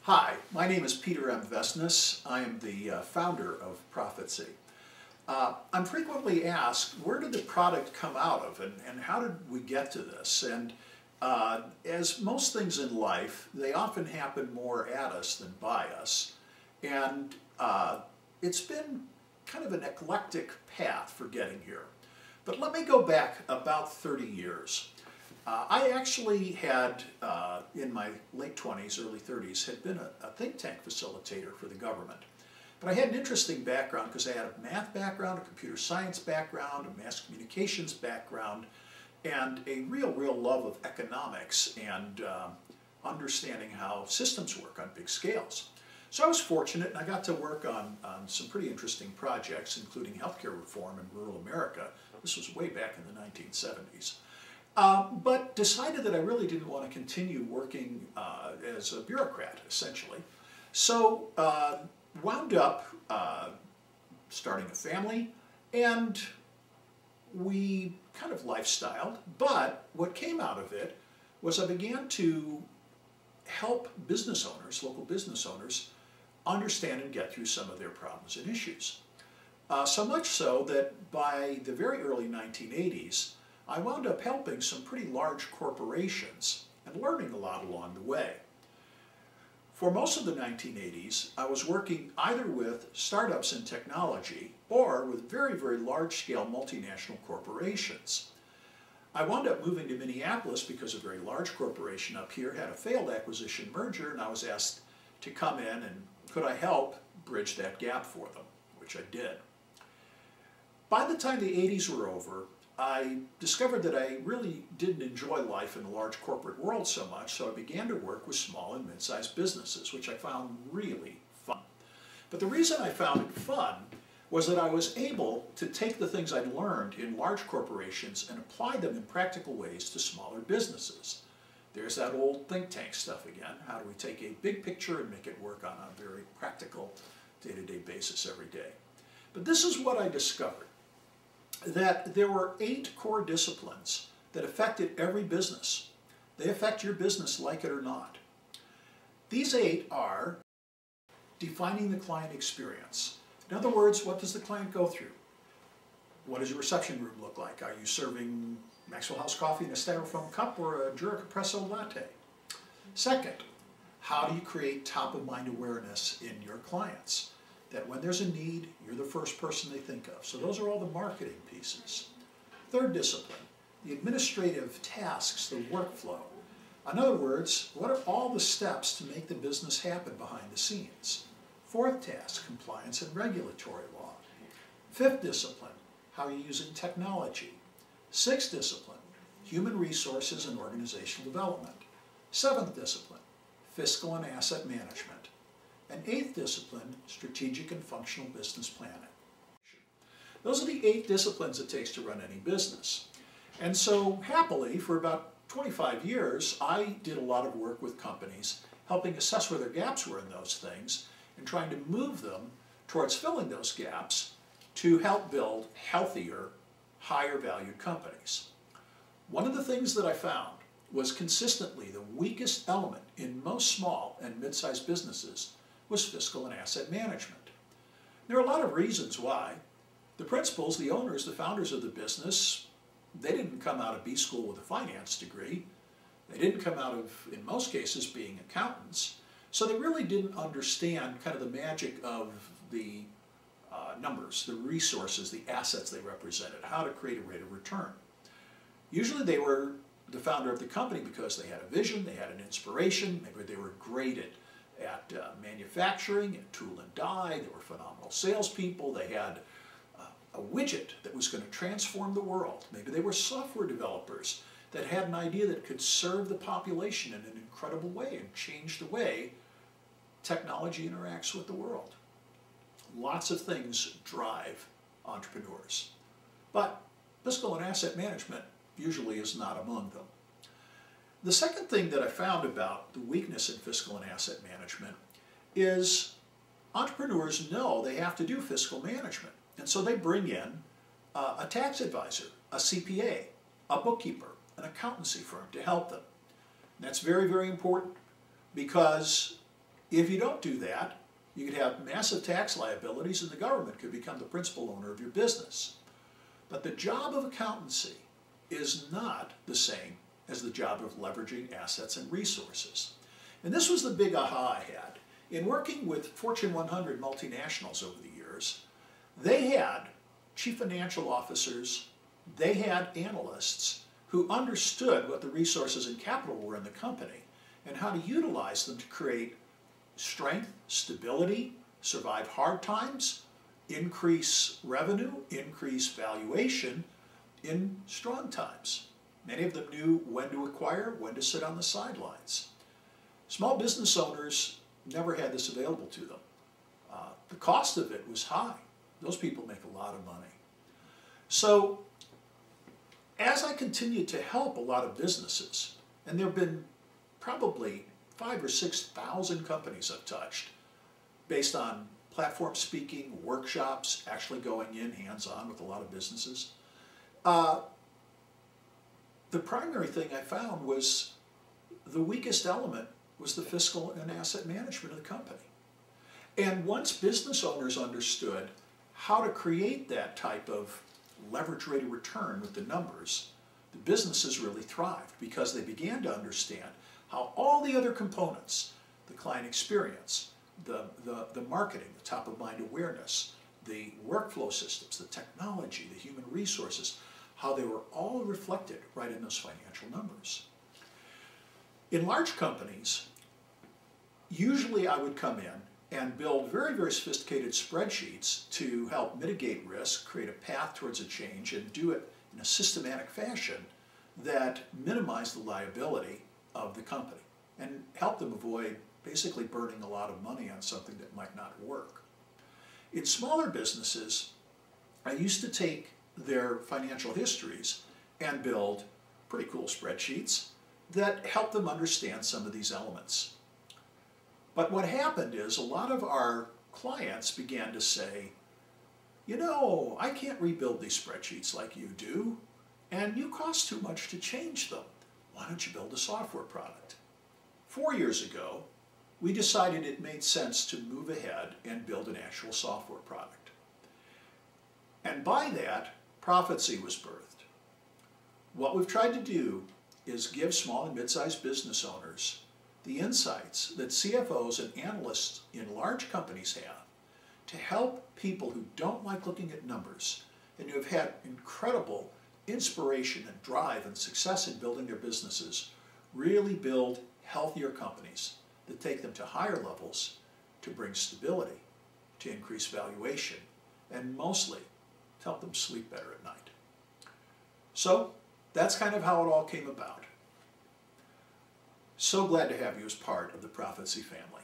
Hi, my name is Peter M. Vessenes. I am the founder of ProfitSee. I'm frequently asked, where did the product come out of and how did we get to this? And as most things in life, they often happen more at us than by us. And it's been kind of an eclectic path for getting here. But let me go back about 30 years. I actually had, in my late 20s, early 30s, had been a think tank facilitator for the government. But I had an interesting background because I had a math background, a computer science background, a mass communications background, and a real love of economics and understanding how systems work on big scales. So I was fortunate and I got to work on some pretty interesting projects, including healthcare reform in rural America. This was way back in the 1970s. But decided that I really didn't want to continue working as a bureaucrat, essentially. So wound up starting a family, and we kind of lifestyled. But what came out of it was I began to help business owners, local business owners, understand and get through some of their problems and issues. So much so that by the very early 1980s, I wound up helping some pretty large corporations and learning a lot along the way. For most of the 1980s, I was working either with startups in technology or with very large-scale multinational corporations. I wound up moving to Minneapolis because a very large corporation up here had a failed acquisition merger, and I was asked to come in and could I help bridge that gap for them, which I did. By the time the 80s were over, I discovered that I really didn't enjoy life in the large corporate world so much, so I began to work with small and mid-sized businesses, which I found really fun. But the reason I found it fun was that I was able to take the things I'd learned in large corporations and apply them in practical ways to smaller businesses. There's that old think tank stuff again. How do we take a big picture and make it work on a very practical day-to-day basis every day? But this is what I discovered, that there were 8 core disciplines that affected every business. They affect your business like it or not. These 8 are defining the client experience. In other words, what does the client go through? What does your reception room look like? Are you serving Maxwell House coffee in a styrofoam cup or a Jura Espresso latte? Second, how do you create top-of-mind awareness in your clients? That when there's a need, you're the first person they think of. So those are all the marketing pieces. Third discipline, the administrative tasks, the workflow. In other words, what are all the steps to make the business happen behind the scenes? Fourth task, compliance and regulatory law. Fifth discipline, how you're using technology. Sixth discipline, human resources and organizational development. Seventh discipline, fiscal and asset management. And 8th discipline, strategic and functional business planning. Those are the 8 disciplines it takes to run any business. And so happily, for about 25 years, I did a lot of work with companies, helping assess where their gaps were in those things, and trying to move them towards filling those gaps to help build healthier, higher valued companies. One of the things that I found was consistently the weakest element in most small and mid-sized businesses was fiscal and asset management. There are a lot of reasons why. The principals, the owners, the founders of the business, they didn't come out of B school with a finance degree. They didn't come out of, in most cases, being accountants. So they really didn't understand kind of the magic of the numbers, the resources, the assets they represented, how to create a rate of return. Usually they were the founder of the company because they had a vision, they had an inspiration, maybe they were great at manufacturing and tool and die. They were phenomenal salespeople. They had a widget that was going to transform the world. Maybe they were software developers that had an idea that could serve the population in an incredible way and change the way technology interacts with the world. Lots of things drive entrepreneurs. But fiscal and asset management usually is not among them. The second thing that I found about the weakness in fiscal and asset management is entrepreneurs know they have to do fiscal management. And so they bring in a tax advisor, a CPA, a bookkeeper, an accountancy firm to help them. And that's very important because If you don't do that, you could have massive tax liabilities and the government could become the principal owner of your business. But the job of accountancy is not the same as the job of leveraging assets and resources. And this was the big aha I had. In working with Fortune 100 multinationals over the years, they had chief financial officers, they had analysts who understood what the resources and capital were in the company and how to utilize them to create strength, stability, survive hard times, increase revenue, increase valuation in strong times. Many of them knew when to acquire, when to sit on the sidelines. Small business owners never had this available to them. The cost of it was high. Those people make a lot of money. So as I continued to help a lot of businesses, and there have been probably 5,000 or 6,000 companies I've touched based on platform speaking, workshops, actually going in hands-on with a lot of businesses. The primary thing I found was the weakest element was the fiscal and asset management of the company. And once business owners understood how to create that type of leverage rate of return with the numbers, the businesses really thrived because they began to understand how all the other components, the client experience, the marketing, the top-of-mind awareness, the workflow systems, the technology, the human resources, how they were all reflected right in those financial numbers. In large companies, usually I would come in and build very, very sophisticated spreadsheets to help mitigate risk, create a path towards a change, and do it in a systematic fashion that minimized the liability of the company and help them avoid basically burning a lot of money on something that might not work. In smaller businesses, I used to take their financial histories and build pretty cool spreadsheets that help them understand some of these elements. But what happened is a lot of our clients began to say, you know, I can't rebuild these spreadsheets like you do, and you cost too much to change them. Why don't you build a software product? 4 years ago, we decided it made sense to move ahead and build an actual software product. And by that, ProfitSee was birthed. What we've tried to do is give small and mid-sized business owners the insights that CFOs and analysts in large companies have to help people who don't like looking at numbers and who have had incredible inspiration and drive and success in building their businesses really build healthier companies that take them to higher levels to bring stability, to increase valuation, and mostly to help them sleep better at night. So that's kind of how it all came about. So glad to have you as part of the ProfitSee family.